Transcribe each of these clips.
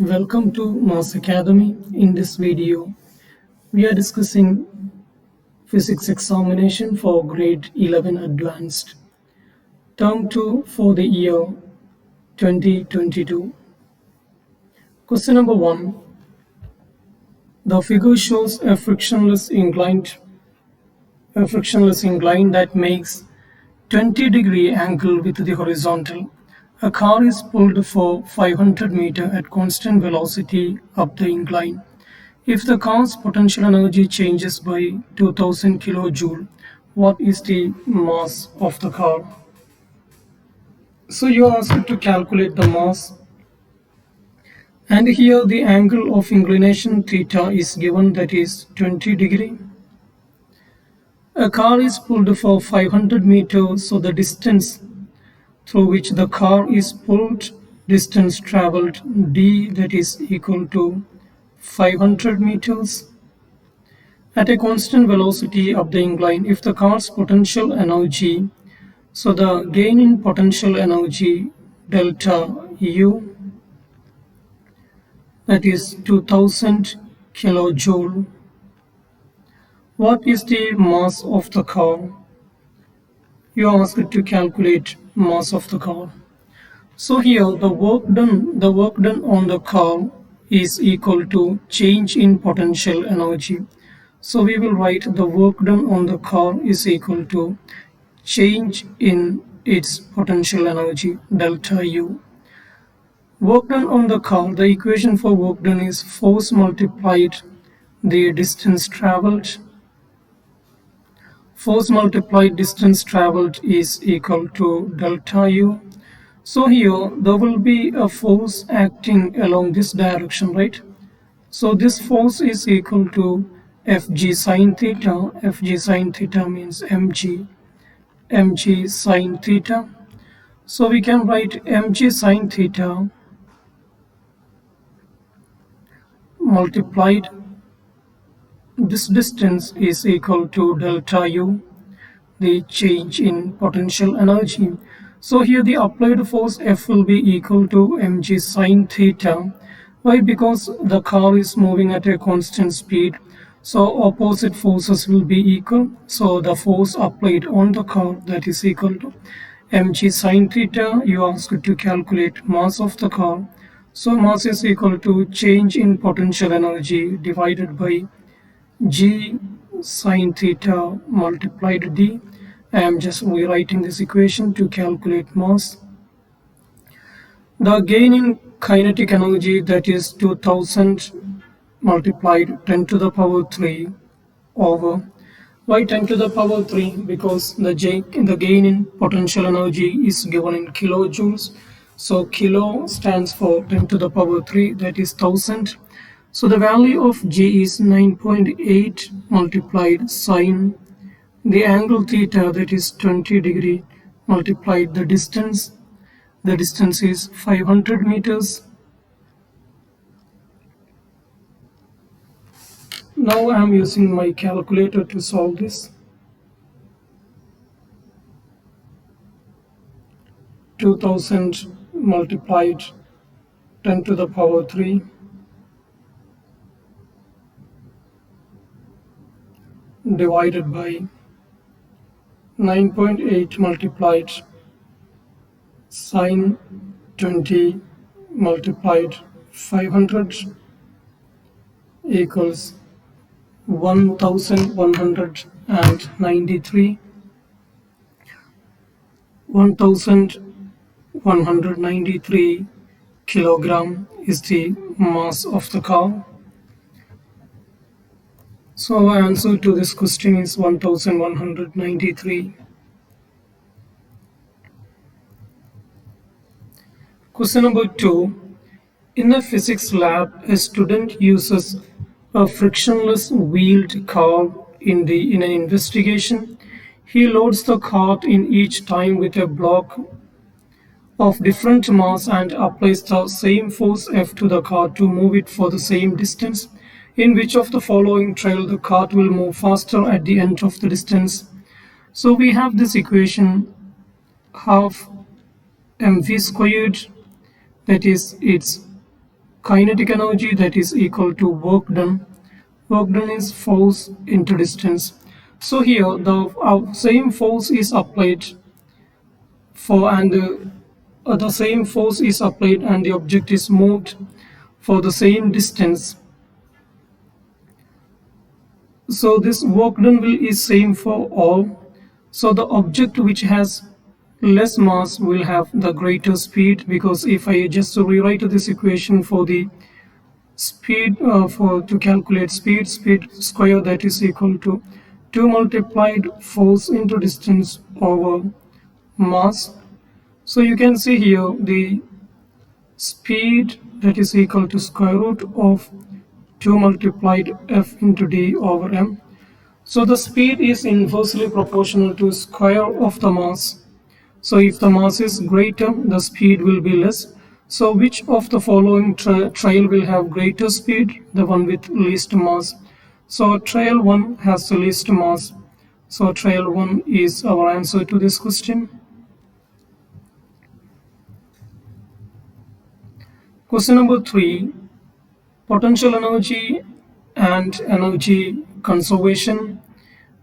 Welcome to Mass Academy. In this video, we are discussing physics examination for grade 11 advanced, term 2 for the year 2022. Question number 1. The figure shows a frictionless incline that makes 20-degree angle with the horizontal. A car is pulled for 500 meters at constant velocity up the incline. If the car's potential energy changes by 2000 kilojoule, what is the mass of the car? So you are asked to calculate the mass, and here the angle of inclination theta is given, that is 20 degree. A car is pulled for 500 meters, so the distance through which the car is pulled, distance traveled d, that is equal to 500 meters. At a constant velocity up the incline, if the car's potential energy, so the gain in potential energy delta U, that is 2000 kilojoule. What is the mass of the car? You are asked to calculate mass of the car. So here the work done on the car is equal to change in potential energy. So we will write the work done on the car is equal to change in its potential energy delta U. Work done on the car, the equation for work done is force multiplied the distance traveled. Force multiplied distance traveled is equal to delta U. So here there will be a force acting along this direction, right? So this force is equal to Fg sine theta. Fg sine theta means mg sine theta. So we can write mg sine theta multiplied this distance is equal to delta U, the change in potential energy. So here the applied force F will be equal to mg sine theta. Why? Because the car is moving at a constant speed, so opposite forces will be equal. So the force applied on the car, that is equal to mg sine theta. You are asked to calculate mass of the car. So mass is equal to change in potential energy divided by g sine theta multiplied d. I am just rewriting this equation to calculate mass. The gain in kinetic energy, that is 2000 multiplied 10 to the power 3 over. Why 10 to the power 3? Because the gain in potential energy is given in kilojoules. So kilo stands for 10 to the power 3, that is 1000. So the value of G is 9.8 multiplied sine the angle theta, that is 20 degree, multiplied the distance. The distance is 500 meters. Now I am using my calculator to solve this. 2000 multiplied 10 to the power 3 divided by 9.8 multiplied sine 20 multiplied 500 equals 1193. 1193 kilogram is the mass of the car. So our answer to this question is 1193. Question number 2. In a physics lab, a student uses a frictionless wheeled car in an investigation. He loads the cart in each time with a block of different mass and applies the same force F to the cart to move it for the same distance. In which of the following trail the cart will move faster at the end of the distance? So we have this equation, half mv squared, that is its Kinetic energy, that is equal to work done. Work done is force into distance. So here the same force is applied for and the same force is applied and the object is moved for the same distance. So this work done will is same for all. So the object which has less mass will have the greater speed, because if I just rewrite this equation for the speed for to calculate speed square, that is equal to 2 multiplied force into distance over mass. So you can see here the speed, that is equal to square root of 2 multiplied f into d over m. So the speed is inversely proportional to square of the mass. So if the mass is greater, the speed will be less. So which of the following trail will have greater speed? The one with least mass. So trail 1 has the least mass. So trail 1 is our answer to this question. Question number 3. Potential energy and energy conservation.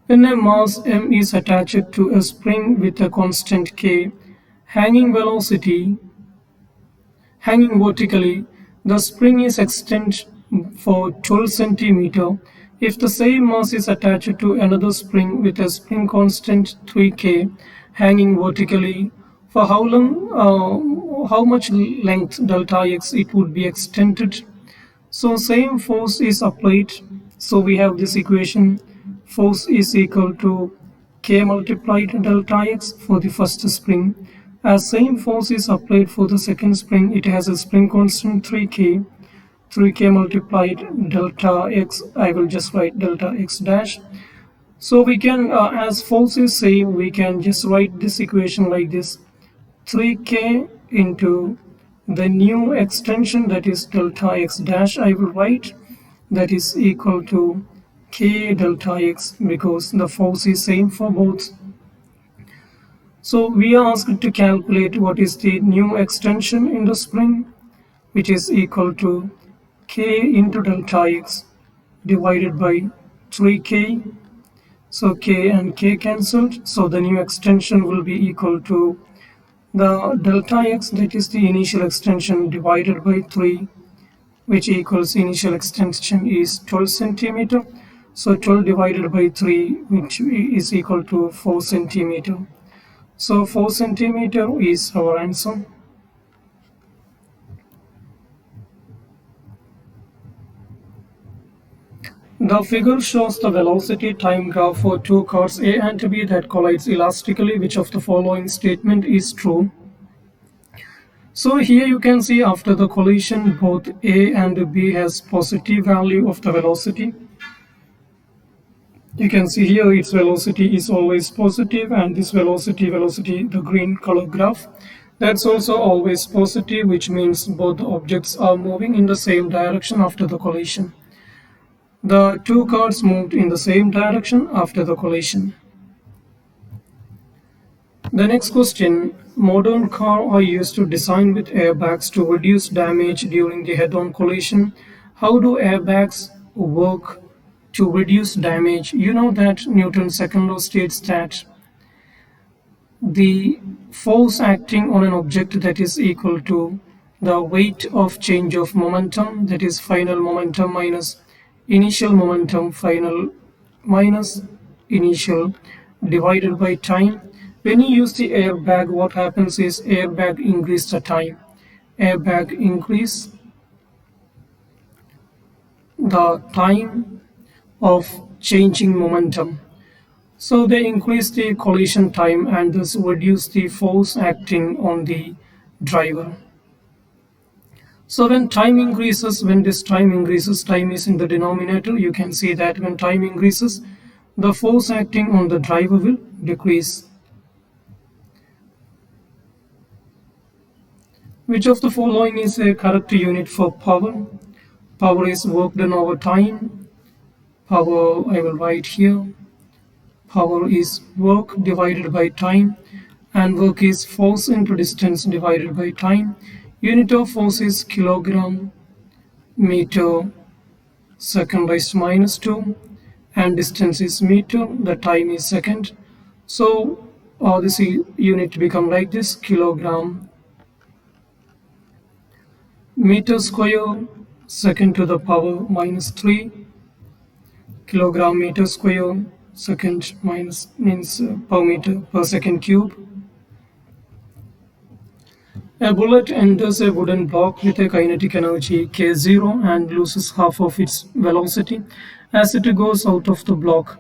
When a mass m is attached to a spring with a constant k, hanging velocity, hanging vertically, the spring is extended for 12 centimeter. If the same mass is attached to another spring with a spring constant 3k, hanging vertically, for how long, how much length delta x it would be extended. So same force is applied. So we have this equation, force is equal to k multiplied delta x for the first spring. As same force is applied for the second spring, it has a spring constant 3k multiplied delta x. I will just write delta x dash. So we can, as force is same, we can just write this equation like this: 3k into the new extension, that is delta x dash, I will write, that is equal to k delta x, because the force is same for both. So we are asked to calculate what is the new extension in the spring, which is equal to k into delta x divided by 3k. So k and k cancelled, so the new extension will be equal to the delta x, that is the initial extension, divided by 3, which equals initial extension is 12 centimeter. So 12 divided by 3, which is equal to 4 centimeter. So 4 centimeter is our answer. The figure shows the velocity time graph for two cars A and B that collides elastically. Which of the following statement is true? So here you can see after the collision, both A and B has positive value of the velocity. You can see here its velocity is always positive, and this velocity, the green color graph, that's also always positive, which means both the objects are moving in the same direction after the collision. The two cars moved in the same direction after the collision. The next question, modern cars are used to design with airbags to reduce damage during the head-on collision. How do airbags work to reduce damage? You know that Newton's second law states that the force acting on an object, that is equal to the weight of change of momentum, that is final momentum minus initial momentum, final minus initial, divided by time. When you use the airbag, what happens is airbag increase the time. Airbag increase the time of changing momentum. So they increase the collision time and thus reduce the force acting on the driver. So when time increases, when this time increases, time is in the denominator, you can see that when time increases, the force acting on the driver will decrease. Which of the following is a correct unit for power? Power is work done over time. Power, I will write here. Power is work divided by time, and work is force into distance divided by time. Unit of force is kilogram. meter second raised to minus 2, and distance is meter, the time is second. So this unit become like this: kilogram meter square second to the power minus 3, kilogram meter square second minus means per meter per second cube. A bullet enters a wooden block with a kinetic energy k0 and loses half of its velocity as it goes out of the block.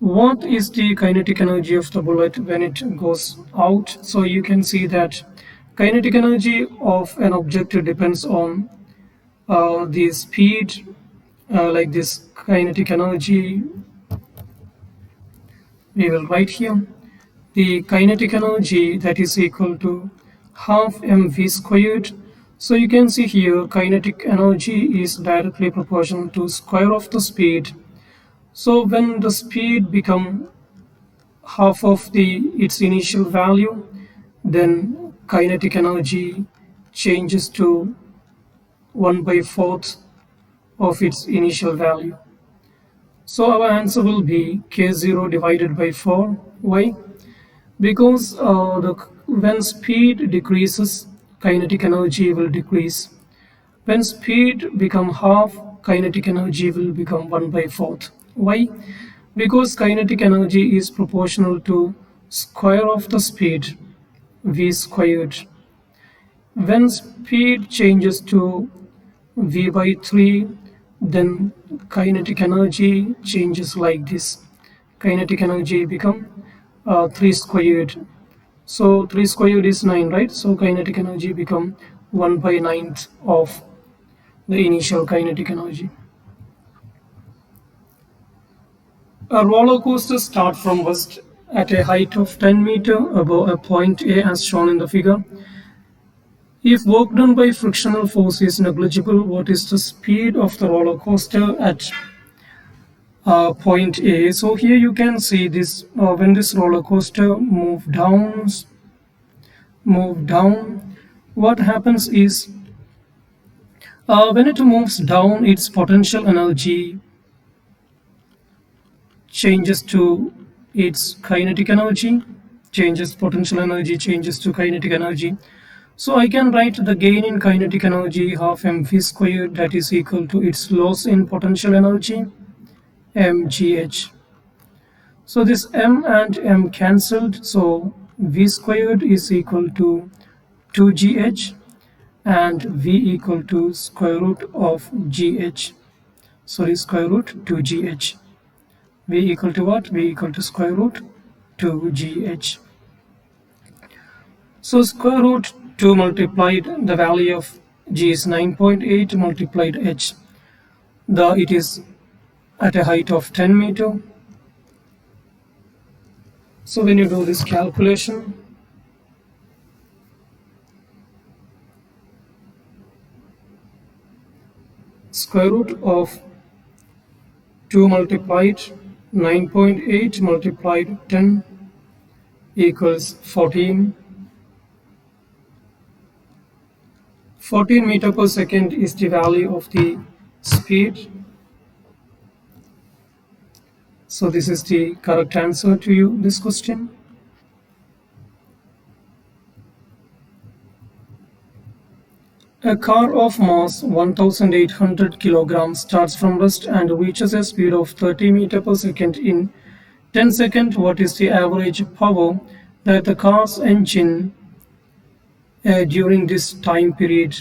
What is the kinetic energy of the bullet when it goes out? So you can see that kinetic energy of an object depends on the speed, like this kinetic energy we will write here. The kinetic energy that is equal to half mv squared. So you can see here kinetic energy is directly proportional to square of the speed. So when the speed become half of its initial value, then kinetic energy changes to 1 by 4th of its initial value. So our answer will be k0 divided by 4. Why? Because when speed decreases, kinetic energy will decrease. When speed become half, kinetic energy will become 1 by 4th. Why? Because kinetic energy is proportional to square of the speed, v squared. When speed changes to v by 3, then kinetic energy changes like this. Kinetic energy become 3 squared. So 3 squared is 9, right? So kinetic energy become 1 by 9th of the initial kinetic energy. A roller coaster starts from west at a height of 10 meters above a point A as shown in the figure. If work done by frictional force is negligible, what is the speed of the roller coaster at point A? So here you can see this when this roller coaster move down, what happens is when it moves down, its potential energy changes to its kinetic energy, potential energy changes to kinetic energy. So I can write the gain in kinetic energy half mv squared, that is equal to its loss in potential energy mgh. So this m and m cancelled, so v squared is equal to 2gh and v equal to square root of gh. Sorry, square root 2gh. V equal to what? V equal to square root 2gh. So square root 2 multiplied the value of g is 9.8 multiplied h. It is at a height of 10 meter. So when you do this calculation, square root of 2 multiplied 9.8 multiplied 10 equals 14. 14 meter per second is the value of the speed. So this is the correct answer to this question. A car of mass 1800 kilograms starts from rest and reaches a speed of 30 meter per second in 10 seconds. What is the average power that the car's engine during this time period?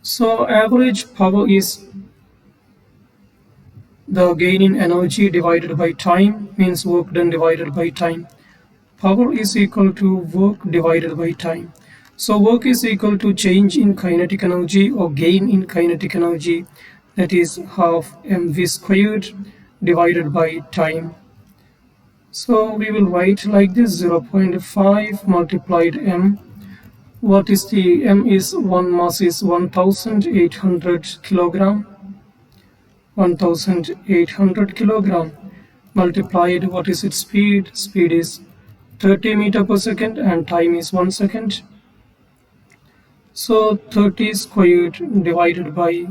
So average power is the gain in energy divided by time, means work done divided by time. Power is equal to work divided by time. So work is equal to change in kinetic energy or gain in kinetic energy, that is half mv squared divided by time. So we will write like this: 0.5 multiplied m. What is the m? Is one mass is 1800 kilogram. 1800 kilogram multiplied what is its speed? Speed is 30 meter per second and time is 1 second. So 30 squared divided by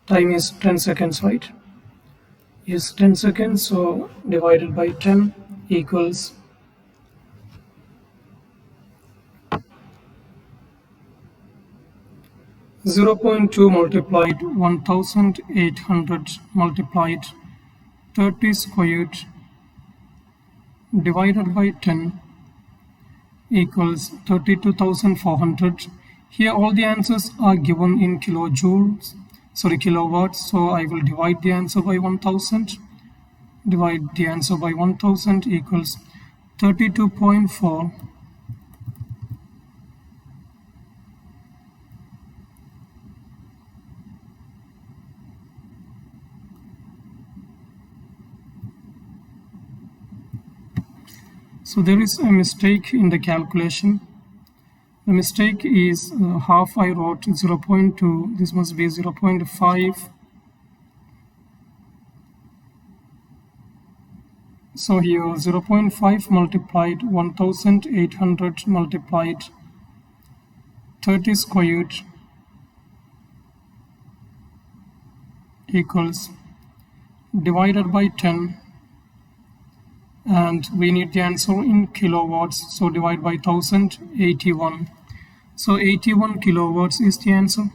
time is 10 seconds, right? Yes, 10 seconds. So divided by 10 equals 0.2 multiplied 1800 multiplied 30 squared divided by 10 equals 32,400. Here all the answers are given in kilojoules, sorry, kilowatts. So I will divide the answer by 1000. Divide the answer by 1000 equals 32.4. So there is a mistake in the calculation. The mistake is half I wrote 0.2. This must be 0.5. So here 0.5 multiplied 1800 multiplied 30 squared equals divided by 10, and we need the answer in kilowatts, so divide by 1000, 81. So 81 kilowatts is the answer.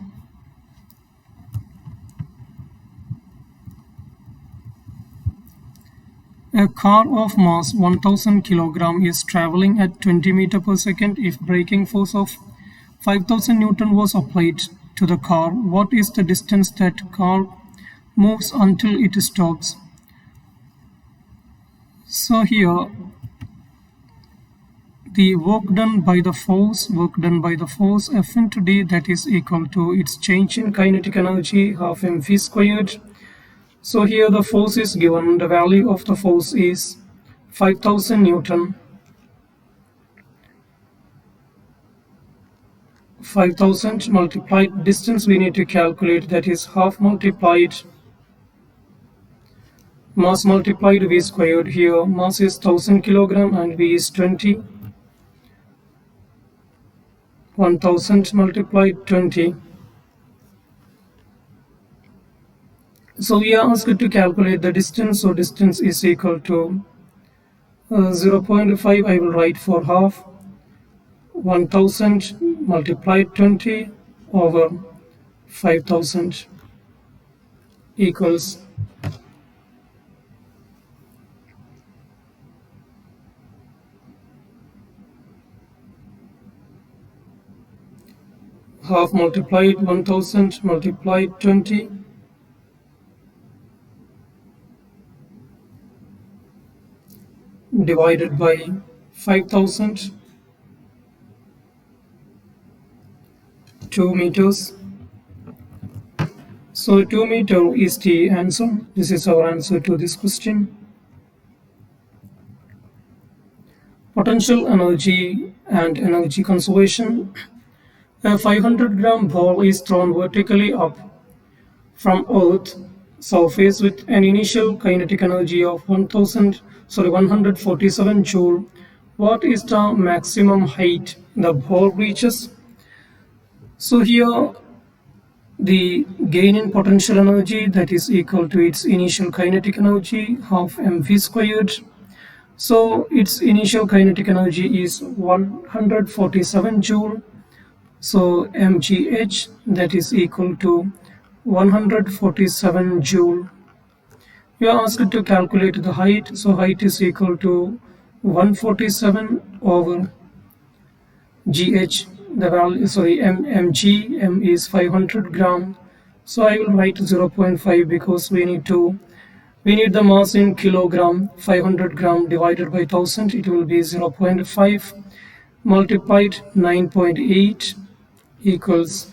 A car of mass 1000 kg is traveling at 20 meters per second. If braking force of 5000 Newton was applied to the car, what is the distance that car moves until it stops? So here the work done by the force F into d, that is equal to its change in kinetic energy, half mv squared. So here the force is given, the value of the force is 5000 Newton. 5000 multiplied distance we need to calculate, that is half multiplied mass multiplied v squared. Here mass is 1000 kilogram and v is 20. 1000 multiplied 20. So we are asked to calculate the distance. So distance is equal to 0.5. I will write for half. 1000 multiplied 20 over 5000 equals half multiplied 1000 multiplied 20 divided by 5000, 2 meters. So 2 meter is the answer. This is our answer to this question. Potential energy and energy conservation. A 500-gram ball is thrown vertically up from Earth surface with an initial kinetic energy of 147 joule. What is the maximum height the ball reaches? So here the gain in potential energy, that is equal to its initial kinetic energy, half mv squared. So its initial kinetic energy is 147 joule. So mgh, that is equal to 147 joule. You are asked to calculate the height. So height is equal to 147 over gh. The value, sorry, mg, m is 500 gram. So I will write 0.5 because we need the mass in kilogram. 500 gram divided by 1000, it will be 0.5 multiplied 9.8 equals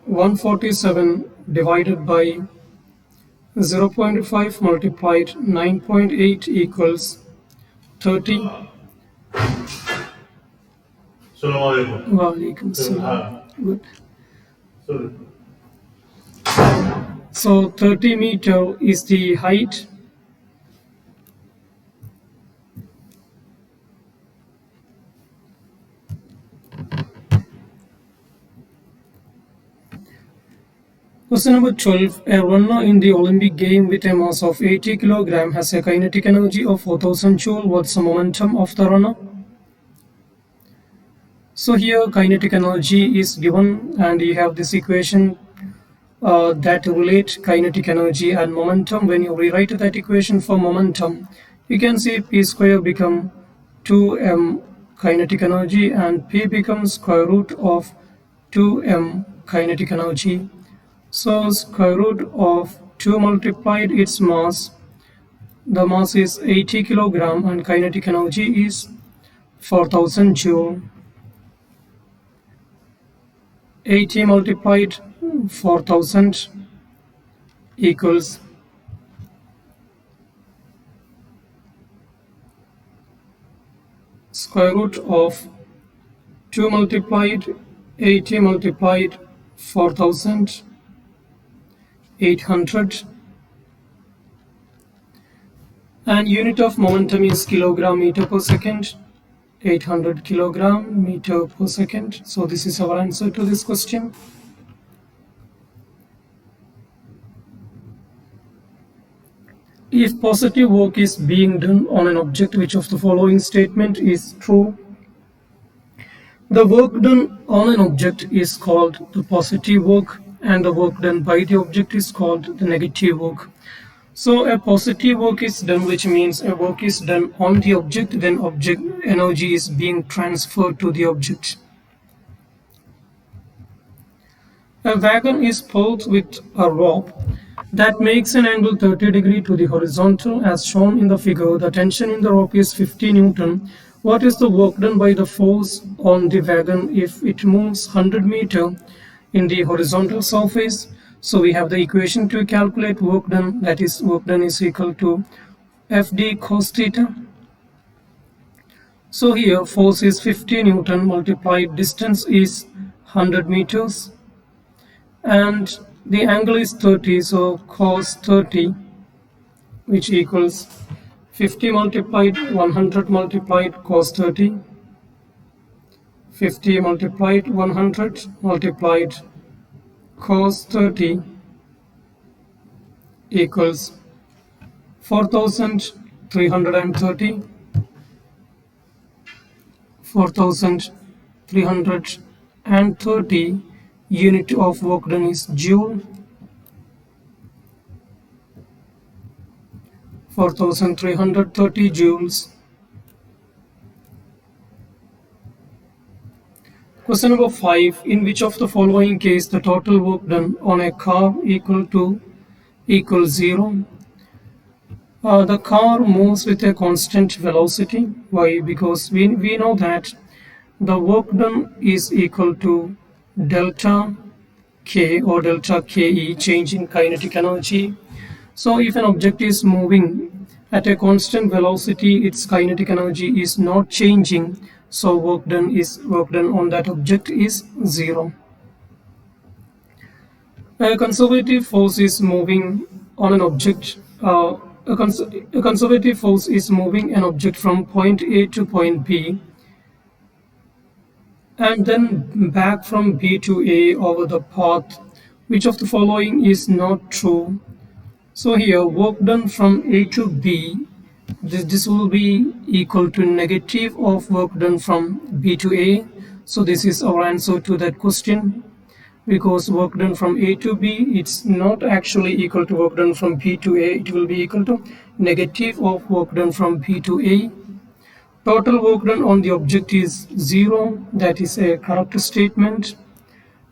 147 divided by 0.5 multiplied 9.8 equals 30. Walaikum salam. Good. So 30 meter is the height. Question number 12. A runner in the Olympic game with a mass of 80 kg has a kinetic energy of 4000 joule. What's the momentum of the runner? So here kinetic energy is given and you have this equation that relate kinetic energy and momentum. When you rewrite that equation for momentum, you can see p square become 2m kinetic energy and p becomes square root of 2m kinetic energy. So square root of 2 multiplied its mass, the mass is 80 kilogram and kinetic energy is 4000 joule. 80 multiplied 4000 equals square root of 2 multiplied 80 multiplied 4800, and unit of momentum is kilogram meter per second, 800 kilogram meter per second. So this is our answer to this question. If positive work is being done on an object, which of the following statement is true? The work done on an object is called the positive work and the work done by the object is called the negative work. So a positive work is done, which means a work is done on the object, then object energy is being transferred to the object. A wagon is pulled with a rope that makes an angle 30 degrees to the horizontal as shown in the figure. The tension in the rope is 50 Newton. What is the work done by the force on the wagon if it moves 100 meter in the horizontal surface? So we have the equation to calculate work done, that is work done is equal to Fd cos theta. So here force is 50 Newton multiplied distance is 100 meters and the angle is 30, so cos 30, which equals 50 multiplied 100 multiplied cos 30, 50 multiplied 100 multiplied cos 30 equals 4330. 4330 unit of work done is joule. 4330 joules. Question number 5. In which of the following case the total work done on a car equals 0? The car moves with a constant velocity. Why? Because we know that the work done is equal to delta K or delta Ke, change in kinetic energy. So if an object is moving at a constant velocity, its kinetic energy is not changing, so work done on that object is 0. A conservative force is moving on an object. A conservative force is moving an object from point A to point B and then back from B to A over the path. Which of the following is not true? So here work done from A to B, this will be equal to negative of work done from B to A. So this is our answer to that question, because work done from A to B, it's not actually equal to work done from B to A. It will be equal to negative of work done from B to A. Total work done on the object is 0. That is a correct statement.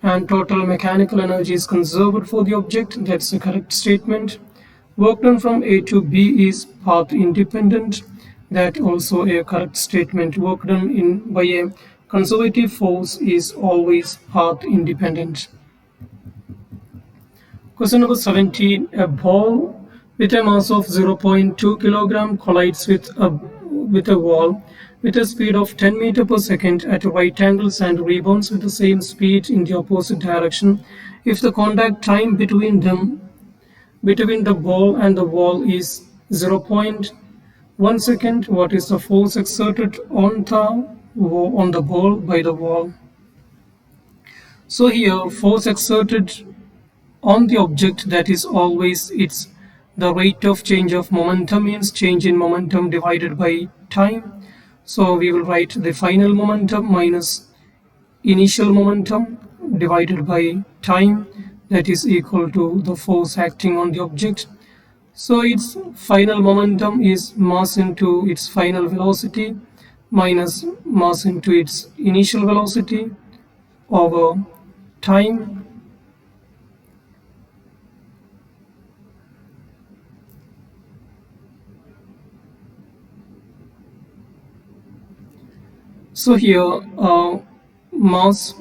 And total mechanical energy is conserved for the object. That's a correct statement. Work done from A to B is path independent. That also a correct statement. Work done by a conservative force is always path independent. Question number 17. A ball with a mass of 0.2 kilogram collides with a wall with a speed of 10 meters per second at right angles and rebounds with the same speed in the opposite direction. If the contact time between the ball and the wall is 0.1 second, what is the force exerted on the ball by the wall? So here force exerted on the object, that is always its the rate of change of momentum means change in momentum divided by time. So we will write the final momentum minus initial momentum divided by time, that is equal to the force acting on the object. So its final momentum is mass into its final velocity minus mass into its initial velocity over time. So here mass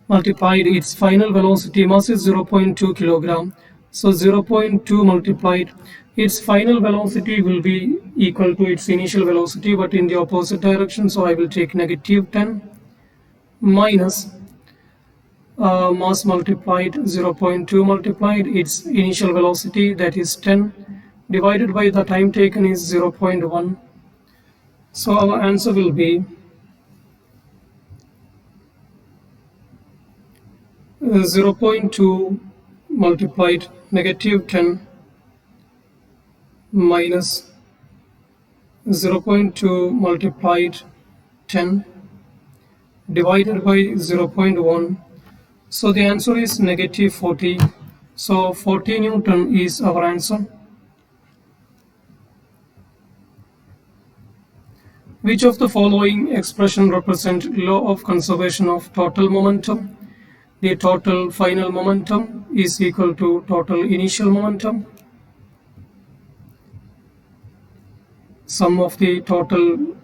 multiplied its final velocity, mass is 0.2 kilogram. So 0.2 multiplied its final velocity will be equal to its initial velocity but in the opposite direction. So I will take negative 10 minus mass multiplied 0.2 multiplied its initial velocity, that is 10, divided by the time taken is 0.1. So our answer will be 0.2 multiplied negative 10 minus 0.2 multiplied 10 divided by 0.1. So the answer is negative 40. So 40 Newton is our answer. Which of the following expression represent law of conservation of total momentum? The total final momentum is equal to total initial momentum. Sum of the total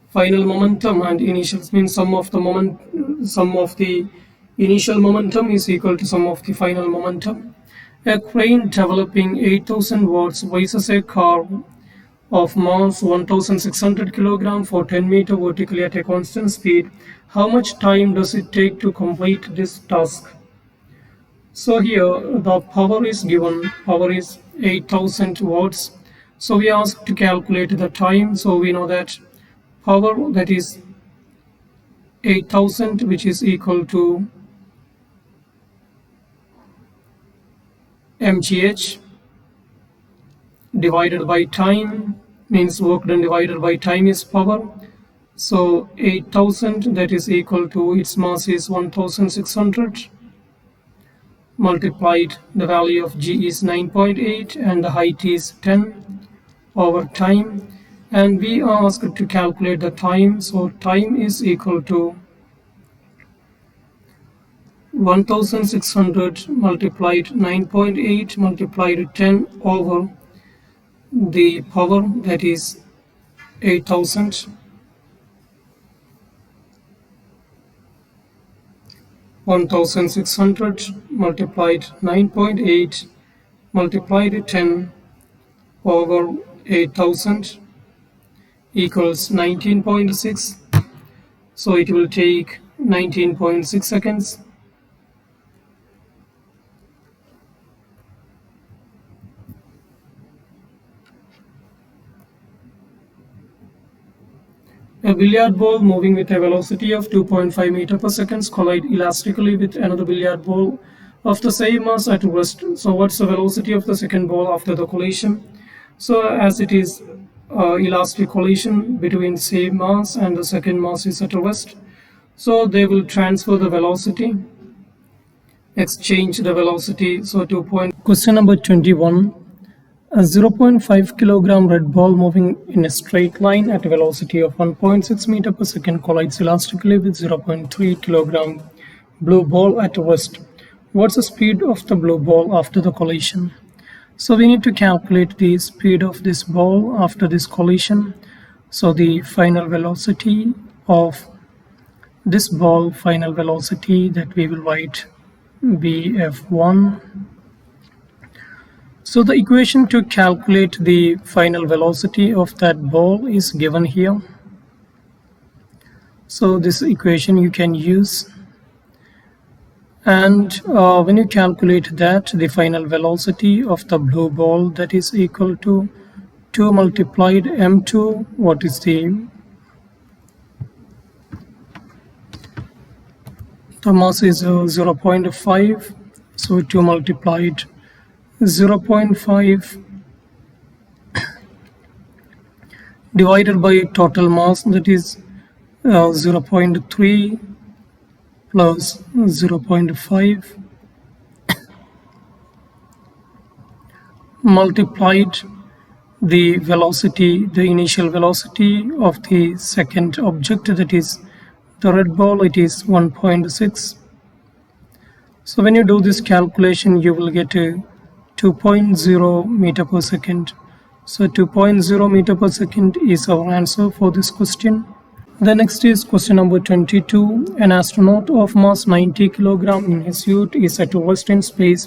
final momentum and initial means sum of the initial momentum is equal to sum of the final momentum. A crane developing 8,000 watts raises a car of mass 1,600 kg for 10 meter vertically at a constant speed. How much time does it take to complete this task? So here the power is given, power is 8,000 watts. So we asked to calculate the time. So we know that power, that is 8,000, which is equal to mgh divided by time, means work done divided by time is power. So 8,000, that is equal to its mass is 1,600 multiplied the value of g is 9.8 and the height is 10 over time, and we are asked to calculate the time. So time is equal to 1,600 multiplied 9.8 multiplied 10 over the power, that is 8,000. 1,600 multiplied 9.8 multiplied 10 over 8,000 equals 19.6. So it will take 19.6 seconds. A billiard ball moving with a velocity of 2.5 meters per second collide elastically with another billiard ball of the same mass at rest. So what's the velocity of the second ball after the collision? So as it is elastic collision between same mass and the second mass is at rest, so they will transfer the velocity, exchange the velocity. So 2 point. Question number 21. A 0.5 kilogram red ball moving in a straight line at a velocity of 1.6 meter per second collides elastically with 0.3 kilogram blue ball at rest. What's the speed of the blue ball after the collision? So we need to calculate the speed of this ball after this collision. So the final velocity of this ball, final velocity, that we will write bf1. So the equation to calculate the final velocity of that ball is given here. So this equation you can use, and when you calculate that, the final velocity of the blue ball, that is equal to 2 multiplied m2. What is the The mass is 0.5, so to multiply it 0.5 divided by total mass, that is 0.3 plus 0.5 multiplied the velocity, the initial velocity of the second object, that is the red ball, it is 1.6. So when you do this calculation, you will get a 2.0 meter per second. So 2.0 meter per second is our answer for this question. The next is question number 22. An astronaut of mass 90 kg in his suit is at rest in space.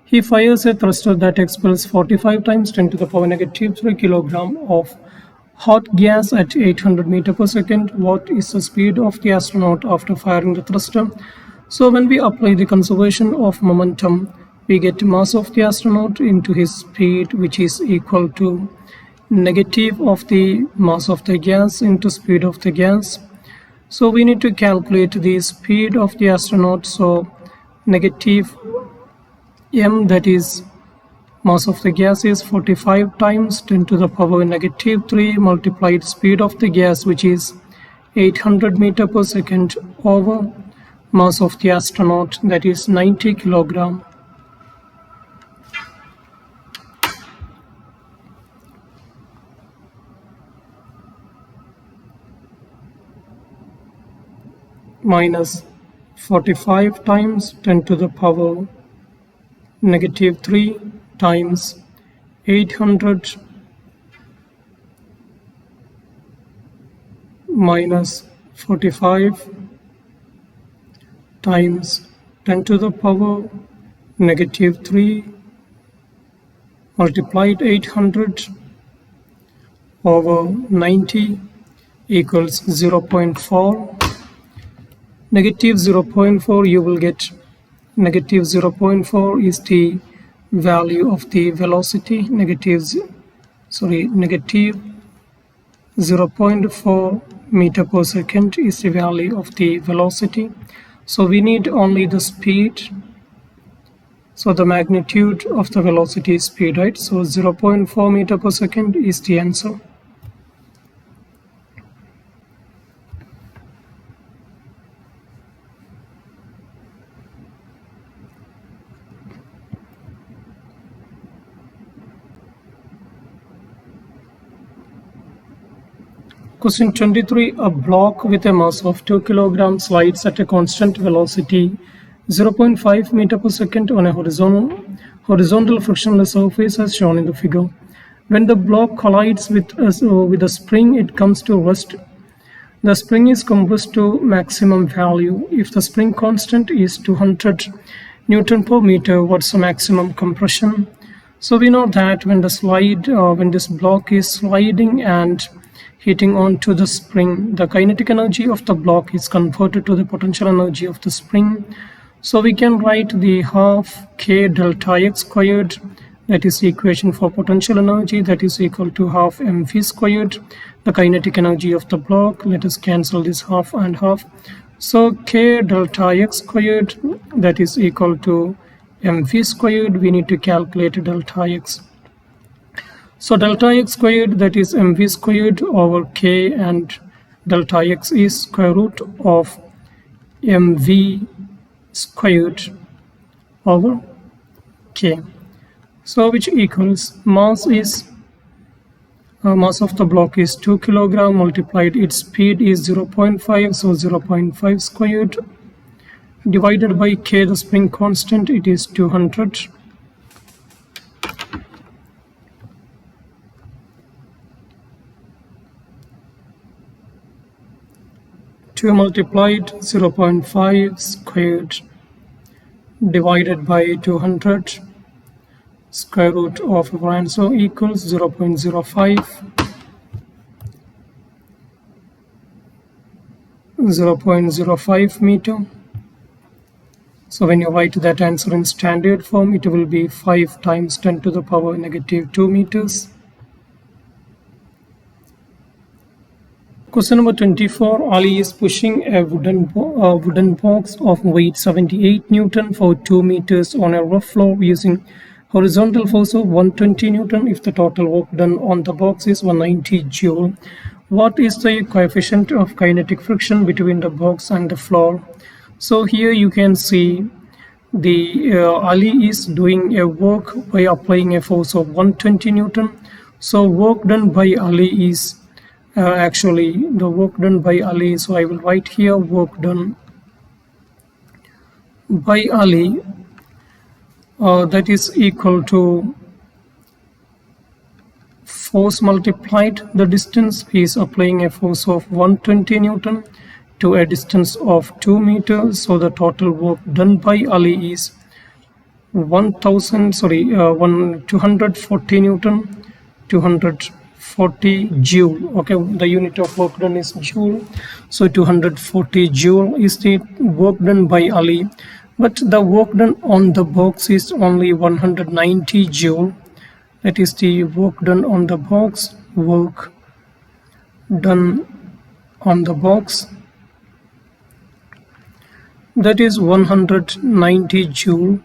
He fires a thruster that expels 45 times 10 to the power negative 3 kg of hot gas at 800 meter per second. What is the speed of the astronaut after firing the thruster? So when we apply the conservation of momentum, we get mass of the astronaut into his speed, which is equal to negative of the mass of the gas into speed of the gas. So we need to calculate the speed of the astronaut. So negative m, that is mass of the gas, is 45 times 10 to the power negative 3 multiplied speed of the gas, which is 800 meter per second, over mass of the astronaut, that is 90 kilogram. Minus 45 times 10 to the power negative 3 times 800 minus 45 times 10 to the power negative 3 multiplied 800 over 90 equals 0.4. Negative 0.4, you will get negative 0.4 is the value of the velocity. Negative 0.4 meter per second is the value of the velocity. So we need only the speed. So the magnitude of the velocity is speed, right? So 0.4 meter per second is the answer. Question 23. A block with a mass of 2 kilograms slides at a constant velocity 0.5 meter per second on a horizontal frictionless surface as shown in the figure. When the block collides with a spring, it comes to rest. The spring is compressed to maximum value. If the spring constant is 200 Newton per meter, what's the maximum compression? So we know that when this block is sliding and hitting onto the spring, the kinetic energy of the block is converted to the potential energy of the spring. So we can write the half k delta x squared, that is the equation for potential energy, that is equal to half mv squared, the kinetic energy of the block. Let us cancel this half and half. So k delta x squared, that is equal to mv squared. We need to calculate delta x. So delta x squared, that is mv squared over k, and delta x is square root of mv squared over k. So which equals mass of the block is 2 kilogram multiplied its speed is 0.5, so 0.5 squared divided by k, the spring constant, it is 200. 2 multiplied 0.5 squared divided by 200, square root of our answer equals 0.05 meter. So when you write that answer in standard form, it will be 5 times 10 to the power negative 2 meters. Question number 24. Ali is pushing a wooden box of weight 78 Newton for 2 meters on a rough floor using horizontal force of 120 Newton if the total work done on the box is 190 Joule. What is the coefficient of kinetic friction between the box and the floor? So here you can see the Ali is doing a work by applying a force of 120 Newton. So work done by Ali is actually the work done by Ali. So I will write here work done by Ali, that is equal to force multiplied the distance. He is applying a force of 120 Newton to a distance of 2 meters. So the total work done by Ali is 240 Newton, 240 Joule. Okay, the unit of work done is Joule. So 240 Joule is the work done by Ali, but the work done on the box is only 190 Joule. That is the work done on the box. Work done on the box, that is 190 Joule.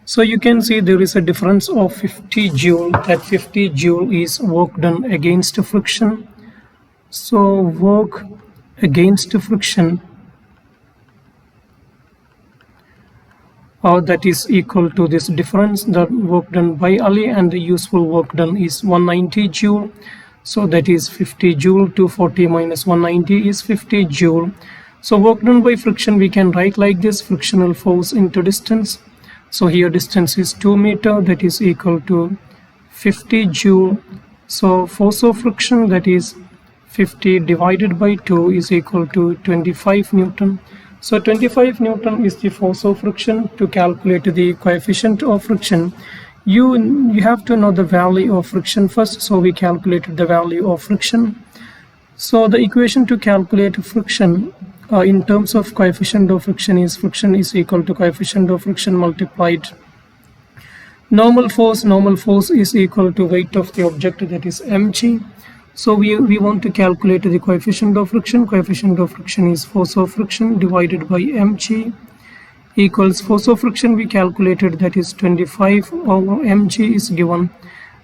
So you can see there is a difference of 50 Joule. That 50 Joule is work done against friction. So work against friction, that is equal to this difference, the work done by Ali, and the useful work done is 190 Joule. So that is 50 Joule. 240 minus 190 is 50 Joule. So work done by friction we can write like this: frictional force into distance. So here distance is 2 meters, that is equal to 50 Joule. So force of friction, that is 50 divided by 2, is equal to 25 Newton. So 25 Newton is the force of friction. To calculate the coefficient of friction, you have to know the value of friction first. So we calculated the value of friction. So the equation to calculate friction in terms of coefficient of friction is equal to coefficient of friction multiplied normal force. Normal force is equal to weight of the object, that is mg. So we want to calculate the coefficient of friction. Coefficient of friction is force of friction divided by mg equals force of friction we calculated, that is 25 over mg is given.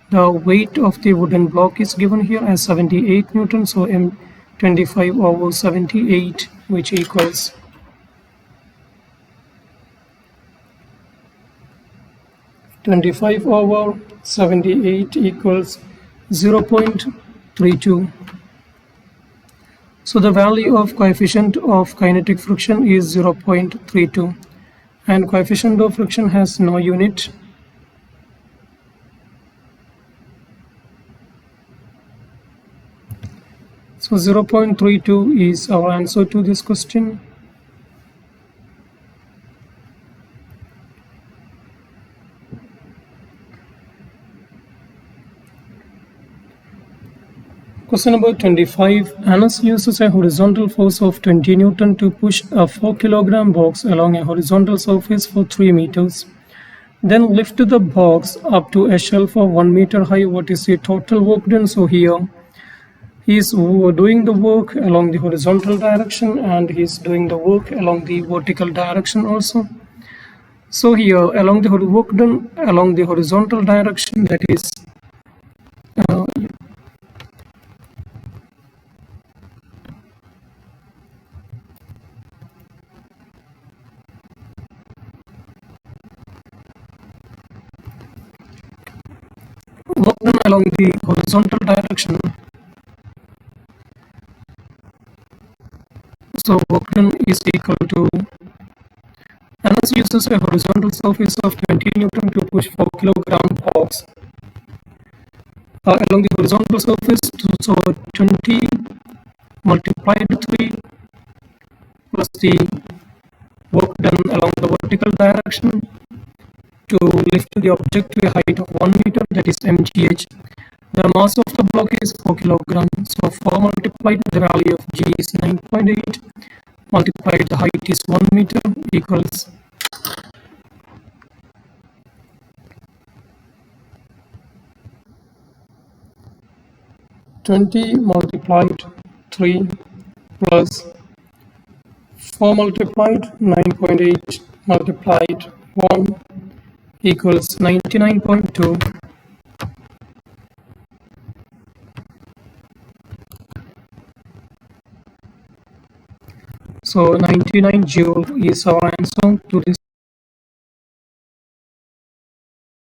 The weight of the wooden block is given here as 78 Newton. So 25 over 78, which equals 25 over 78 equals 0.32. So the value of coefficient of kinetic friction is 0.32, and coefficient of friction has no unit. So 0.32 is our answer to this question. Question number 25. Anas uses a horizontal force of 20 Newton to push a 4 kilogram box along a horizontal surface for 3 meters. Then lift the box up to a shelf of 1 meter high. What is the total work done? So here he is doing the work along the horizontal direction, and he is doing the work along the vertical direction also. So here along the work done along the horizontal direction, that is work done along the horizontal direction. So work done is equal to, Anas uses a horizontal surface of 20 Newton to push 4 kilogram box along the horizontal surface. So 20 multiplied 3 plus the work done along the vertical direction to lift the object to a height of 1 meter, that is mgh. The mass of the block is 4 kilograms. So 4 multiplied the value of g is 9.8 multiplied the height is 1 meter equals 20 multiplied 3 plus 4 multiplied 9.8 multiplied 1 equals 99.2. So 99 joule is our answer to this